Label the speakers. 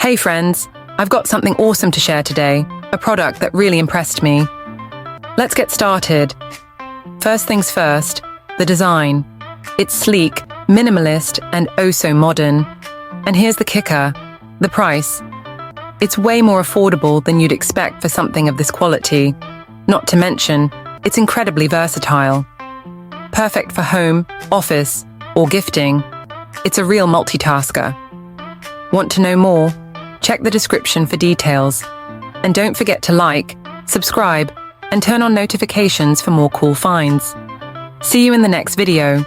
Speaker 1: Hey friends, I've got something awesome to share today, a product that really impressed me. Let's get started. First things first, the design. It's sleek, minimalist, and oh so modern. And here's the kicker, the price. It's way more affordable than you'd expect for something of this quality. Not to mention, it's incredibly versatile. Perfect for home, office, or gifting. It's a real multitasker. Want to know more? Check the description for details. And don't forget to like, subscribe, and turn on notifications for more cool finds. See you in the next video.